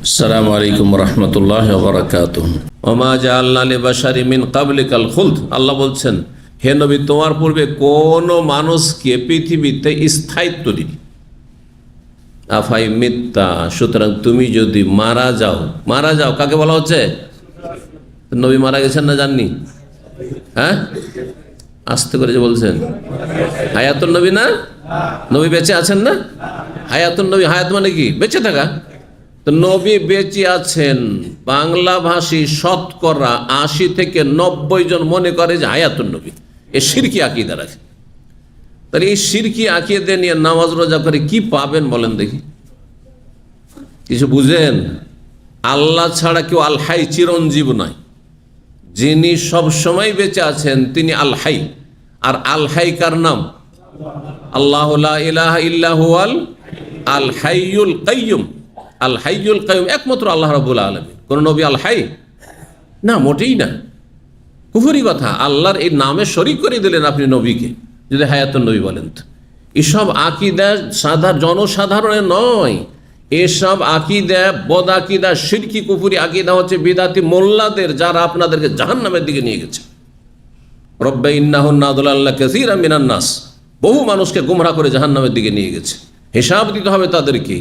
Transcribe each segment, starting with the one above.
আসসালামু আলাইকুম রহমতুল্লাহ বারাকাতুহু। ওমা জাআলনা লিবাশারিন মিন ক্বাবলিকাল খুলদ। আল্লাহ বলছেন, হে নবী, তোমার পূর্বে কোন মানুষকে পৃথিবীতে স্থায়িত্ব দিন। আফাই মিত্তা, সুতরাং তুমি যদি মারা যাও, কাকে বলা হচ্ছে? নবী মারা গেছেন না জাননি? হ্যাঁ, আস্তে করে যে বলছেন। হায়াতুন নবী না? নবী বেঁচে আছেন না? হায়াতুন নবী, হায়াত মানে কি? বেঁচে থাকা। তো নবী বেঁচে আছেন, বাংলা ভাষী শতকরা ৮০ থেকে ৯০ জন মনে করে যে হায়াতুন নবী। এ শিরকি আকীদা রাখে। তাহলে এই শিরকি আকীদা নিয়ে নামাজ রোজা করে কি পাবেন বলেন দেখি? কিছু বুঝেন? আল্লাহ ছাড়া কেউ আল হাই, চিরঞ্জীব নয়। যিনি সব সময় বেঁচে আছেন তিনি আল হাই। আর আল হাই কার নাম? আল্লাহু লা ইলাহা ইল্লা হুয়াল আল হাইয়ুল কাইয়্যুম। আল হাইয়ুল কাইয়্যুম একমাত্র আল্লাহ রাব্বুল আলামিন। কোন নবী আল হাই না, মোটেই না। কুফরি কথা। আল্লাহর এই নামে শরীক করে দিলেন আপনি নবীকে, যদি হায়াতুন নবী বলেন। তো এসব আকীদা জনসাধারণের নয়। এসব আকীদা বদ আকীদা, শিরকি কুফরি আকীদা হচ্ছে বিদাতি মোল্লাদের, যারা আপনাদেরকে জাহান্নামের দিকে নিয়ে গেছে। রব্বা ইন্নাহুন্না আদলাল্লাহ কাসীরাম মিনান নাস, বহু মানুষকে গুমরাহ করে জাহান্নামের দিকে নিয়ে গেছে। হিসাব দিতে হবে তাদেরকে।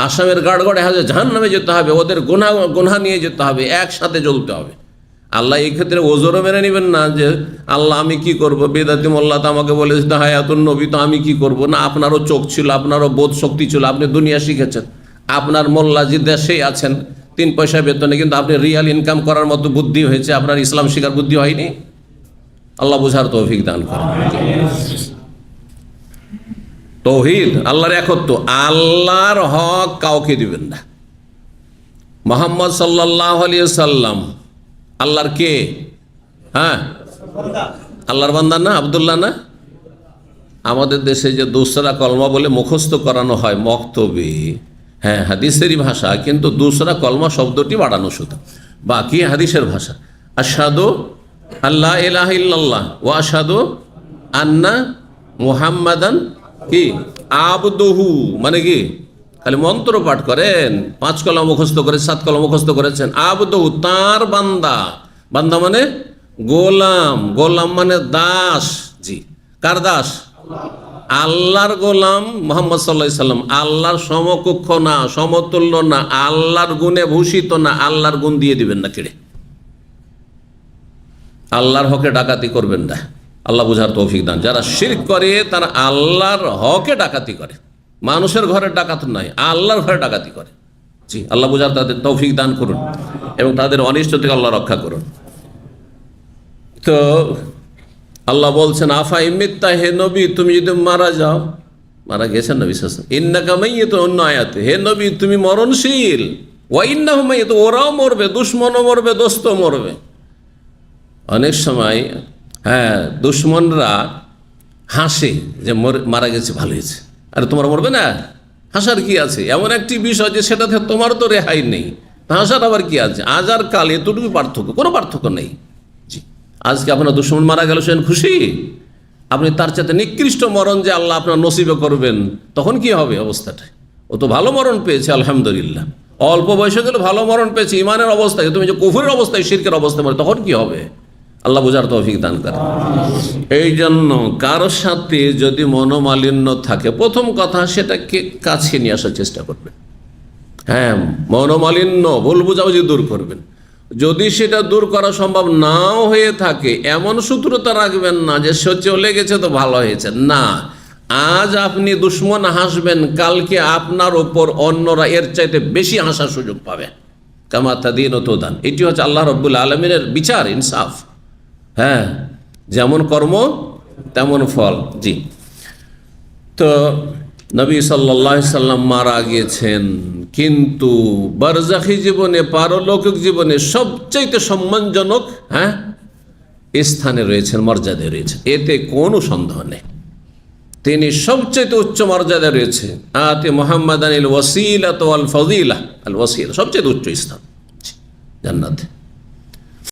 আসামের গাড়গড়ে হাজে জাহান্নামে যেতে হবে, ওদের গুনাহ নিয়ে যেতে হবে, একসাথে জ্বলতে হবে। আল্লাহ এই ক্ষেত্রে ওজোরও মেনে নেবেন না যে আল্লাহ আমি কি করব, বেদাতি মোল্লা তো আমাকে বলেছে হায়াতুন নবী, তো আমি কি করব? না, আপনারও চোখ ছিল, আপনারও বোধ শক্তি ছিল, আপনি দুনিয়া শিখেছেন। আপনার মোল্লা যে দেশেই আছেন ৩ পয়সা বেতনে, কিন্তু আপনি রিয়াল ইনকাম করার মতো বুদ্ধি হয়েছে, আপনার ইসলাম শিখার বুদ্ধি হয়নি। আল্লাহ বুঝার তৌফিক দান করেন। তৌহিদ, আল্লাহর একত্ব, আল্লাহর হক কাউকে দিবেন না। মুহাম্মদ সাল্লাল্লাহু আলাইহি সাল্লাম আল্লাহর কে? হ্যাঁ, আল্লাহর বান্দা না? আব্দুল্লাহ না? আমাদের দেশে যে দুসরা কলমা বলে মুখস্থ করানো হয় মক্তবে, হ্যাঁ হাদিসেরই ভাষা, কিন্তু দুসরা কলমা শব্দটি বাড়ানো শুধু, বাকি হাদিসের ভাষা। আশহাদু আল্লা ইলাহা ইল্লাল্লাহ ওয়া আশহাদু আন্না মুহাম্মাদান কি আবদুহু, মানে কি খালি মন্ত্র পাঠ করেন? 5 কলম মুখস্থ করে 7 কলম মুখস্থ করেছেন। আবদুহু, তার বান্দা। বান্দা মানে গোলাম, গোলাম মানে দাস। জি, কার দাস? আল্লাহর গোলাম মুহাম্মদ সাল্লাল্লাহু আলাইহি সাল্লাম। আল্লাহর সমকক্ষ না, সমতুল্য না, আল্লাহর গুণে ভূষিত না। আল্লাহর গুণ দিয়ে দিবেন না কেড়ে। আল্লাহর হকে ডাকাতি করবেন না। আল্লাহ বুঝার তৌফিক দান। যারা শিরক করে তারা আল্লাহর হকে ডাকাতি করে। মানুষের ঘরে ডাকাত নাই, আল্লাহর ঘরে ডাকাতি করে। জি, আল্লাহ বুঝার তাদের তৌফিক দান করুন এবং তাদের অনিষ্ট থেকে আল্লাহ রক্ষা করুন। তো আল্লাহ বলছেন, আফা ইমিত্তা, হে নবী তুমি যদি মারা যাও, মারা গেছেন নবী সাল্লাল্লাহু আলাইহি ওয়াসাল্লাম, ইন্নাকা মাইয়িতুন, অন্য আয়াতে হে নবী তুমি মরণশীল, ওয়া ইন্নাহুম মাইয়িতুন, ওরাও মরবে, দুশমনও মরবে, দোস্তও মরবে। অনেক সময় হ্যাঁ দুশ্মনরা হাসে যে মারা গেছে, ভালো হয়েছে। আরে তোমরা মরবে না, হাসার কি আছে? এমন একটি বিষয় যে সেটাতে তোমার তো রেহাই নেই, হাসার আবার কি আছে? আজ আর কাল এতটুকু পার্থক্য, কোনো পার্থক্য নেই। জি, আজকে আপনার দুশ্মন মারা গেল, সেন খুশি? আপনি তার চাইতে নিকৃষ্ট মরণ যে আল্লাহ আপনার নসিবে করবেন, তখন কি হবে অবস্থাটা? ও তো ভালো মরণ পেয়েছে আলহামদুলিল্লাহ, অল্প বয়সে গেলে ভালো মরণ পেয়েছে ইমানের অবস্থায়। তুমি যে কুফরের অবস্থায়, শিরকের অবস্থায় মরে, তখন কি হবে? আল্লাহ বুঝার তৌফিক দান করেন। এই জন্য কারোর সাথে যদি মনোমালিন্য থাকে, প্রথম কথা সেটাকে কাছে নিয়ে আসার চেষ্টা করবেন। হ্যাঁ, মনোমালিন্য, ভুল বুঝাবুঝি দূর করবেন। যদি সেটা দূর করা সম্ভব নাও হয়ে থাকে, এমন শত্রুতা রাখবেন না যে সে চলে গেছে তো ভালো হয়েছে। না, আজ আপনি দুশ্মন হাসবেন, কালকে আপনার ওপর অন্যরা এর চাইতে বেশি হাসার সুযোগ পাবে। কামা তাদিন ও তুদান, এটি হচ্ছে আল্লাহ রাব্বুল আলামিনের বিচার, ইনসাফ। হ্যাঁ, যেমন কর্ম তেমন ফল। জি, তো নবী সাল্লাল্লাহু আলাইহি সাল্লাম মারা গিয়েছেন, কিন্তু বারজাখী জীবনে, পারলৌকিক জীবনে সবচাইতে সম্মানজনক স্থানে রয়েছেন, মর্যাদায় রয়েছেন, এতে কোনো সন্দেহ নেই। তিনি সবচাইতে উচ্চ মর্যাদায় রয়েছে। আতে মুহাম্মাদানিল ওয়াসিলাতু ওয়াল ফাযিলা, আল ওয়াসিলা সবচেয়ে উচ্চ স্থান জান্নাতে।